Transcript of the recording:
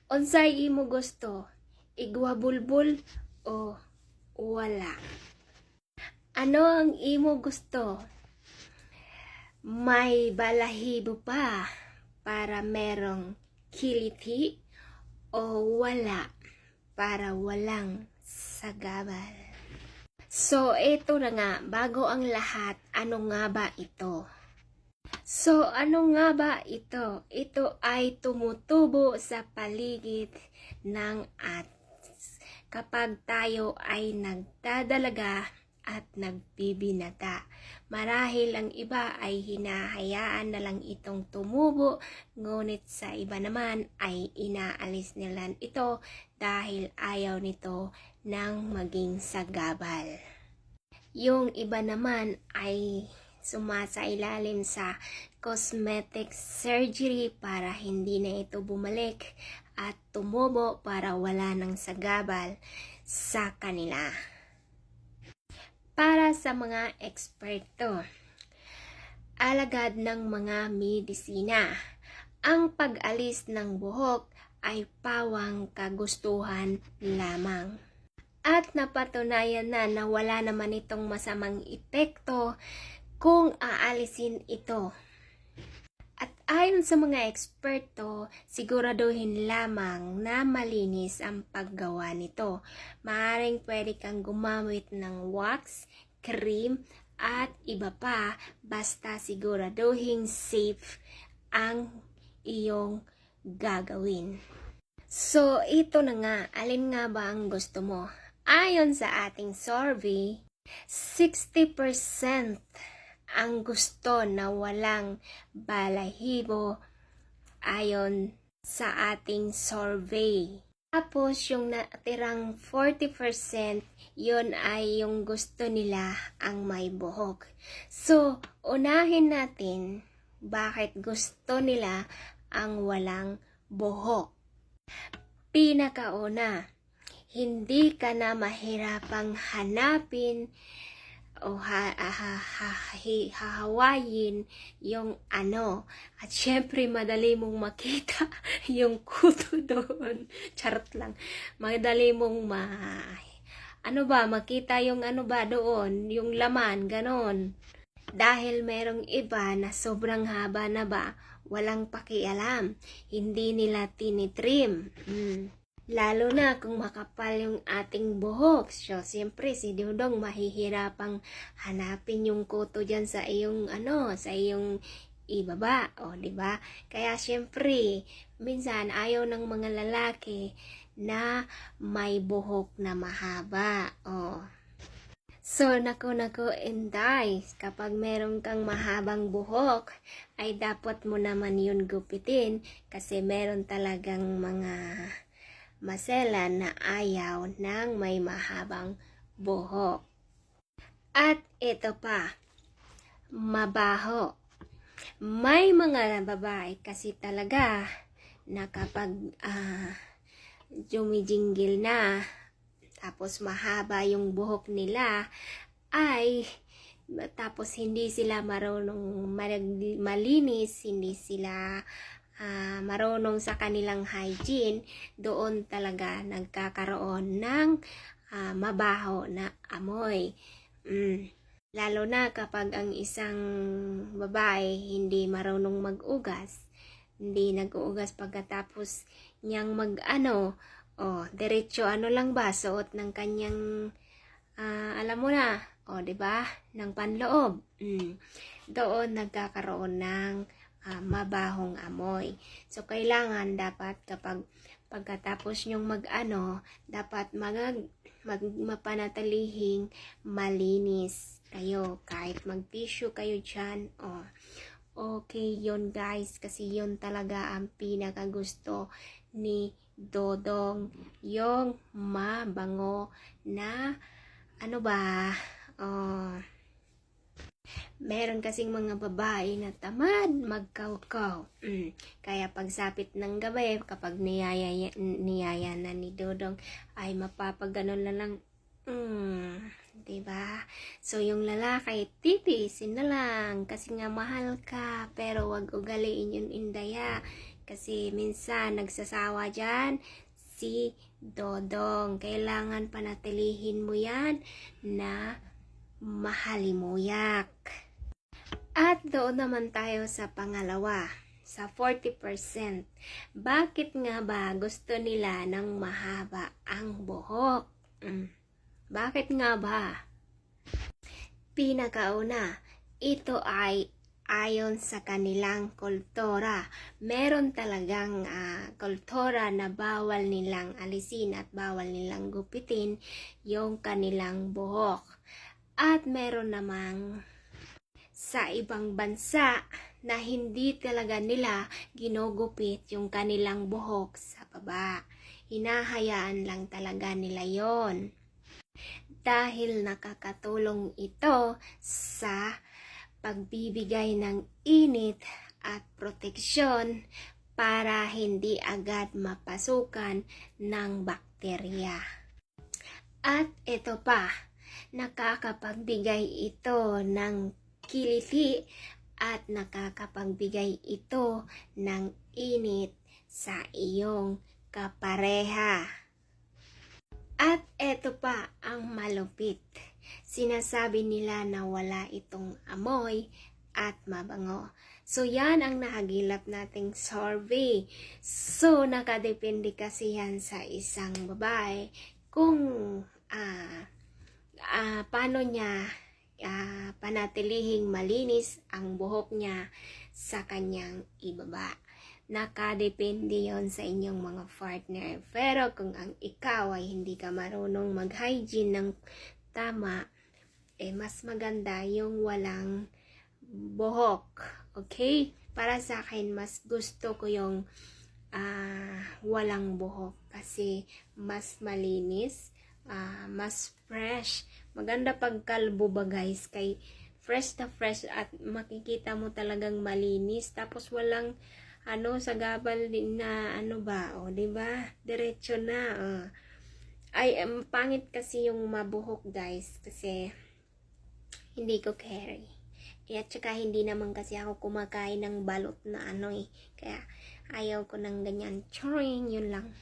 Unsay imo gusto? Igwa bulbul o wala? Ano ang imo gusto? May balahibo pa para merong kiliti o wala para walang sagabal? So, ito na nga, bago ang lahat, ano nga ba ito? So, ano nga ba ito? Ito ay tumutubo sa paligid ng atis kapag tayo ay nagdadalaga at nagbibinata. Marahil ang iba ay hinahayaan na lang itong tumubo, ngunit sa iba naman ay inaalis nila ito dahil ayaw nito ng maging sagabal. Yung iba naman ay sumasailalim sa cosmetic surgery para hindi na ito bumalik at tumubo para wala ng sagabal sa kanila. Para sa mga eksperto, alagad ng mga medisina, ang pag-alis ng buhok ay pawang kagustuhan lamang. At napatunayan na wala naman itong masamang epekto kung aalisin ito. At ayon sa mga eksperto, siguraduhin lamang na malinis ang paggawa nito. Maaaring pwede kang gumamit ng wax, cream, at iba pa, basta siguraduhin safe ang iyong gagawin. So, ito na nga, alin nga ba ang gusto mo? Ayon sa ating survey, 60% ang gusto na walang balahibo ayon sa ating survey. Tapos yung natirang 40%, yun ay yung gusto nila ang may buhok. So, unahin natin bakit gusto nila ang walang buhok. Pinakauna, hindi ka na mahirapang hanapin o hahawayin yung ano. At syempre, madali mong makita yung kuto doon. Charot lang. Madali mong makita yung doon, yung laman, ganon. Dahil merong iba na sobrang haba na walang pakialam. Hindi nila tinitrim. Lalo na kung makapal yung ating buhok. So, siyempre, si Dudong mahihirapang hanapin yung kuto dyan sa iyong, sa iyong ibaba. O, diba? Kaya, siyempre, minsan, ayaw ng mga lalaki na may buhok na mahaba. O. So, naku, Inday, kapag meron kang mahabang buhok, ay dapat mo naman yun gupitin kasi meron talagang mga maselan na ayaw ng may mahabang buhok. At ito pa, mabaho. May mga babae kasi talaga na kapag jumijinggil na, tapos mahaba yung buhok nila, tapos hindi sila marunong malinis, hindi sila marunong sa kanilang hygiene, doon talaga nagkakaroon ng mabaho na amoy. Lalo na kapag ang isang babae hindi marunong mag-ugas, hindi nag-uugas pagkatapos niyang diretso lang ba, suot ng kanyang, alam mo na, diba, ng panloob. Doon nagkakaroon ng mabahong amoy. So, kailangan dapat pagkatapos nyong dapat mapanatelihing malinis kayo. Kahit mag-tissue kayo dyan, okay yun guys, kasi yun talaga ang pinakagusto ni Dodong, yung mabango na meron kasing mga babae na tamad magkawkaw. Kaya pagsapit ng gabi, kapag niyaya na ni Dodong, ay mapapaganon na lang. Diba? So, yung lalaki, titiisin na lang kasi nga mahal ka, pero wag ugaliin yun, Indaya. Kasi minsan nagsasawa dyan si Dodong. Kailangan panatilihin mo yan na mahalimuyak. At doon naman tayo sa pangalawa, sa 40%. Bakit nga ba gusto nila ng mahaba ang buhok? Bakit nga ba? Pinakauna, ito ay ayon sa kanilang kultura. Meron talagang kultura na bawal nilang alisin at bawal nilang gupitin yung kanilang buhok. At meron namang sa ibang bansa na hindi talaga nila ginugupit yung kanilang buhok sa baba. Hinahayaan lang talaga nila yon. Dahil nakakatulong ito sa pagbibigay ng init at proteksyon para hindi agad mapasukan ng bakterya. At ito pa, nakakapagbigay ito ng kiliti at nakakapagbigay ito ng init sa iyong kapareha. At ito pa ang malupit. Sinasabi nila na wala itong amoy at mabango. So, yan ang nahagilap nating survey. So, nakadepende kasi yan sa isang babae kung paano niya panatilihing malinis ang buhok niya sa kanyang ibaba. Nakadepende yon sa inyong mga partner. Pero kung ang ikaw ay hindi ka marunong mag-hygiene ng tama, mas maganda yung walang buhok. Okay? Para sa akin, mas gusto ko yung walang buhok kasi mas malinis, mas fresh. Maganda pag kalbo ba guys, kay fresh na fresh at makikita mo talagang malinis. Tapos walang sa gabal din na diba? Diretso na. Ay, pangit kasi yung mabuhok guys kasi hindi ko carry. At saka hindi naman kasi ako kumakain ng balot na Kaya ayaw ko ng ganyan. Choring, yun lang.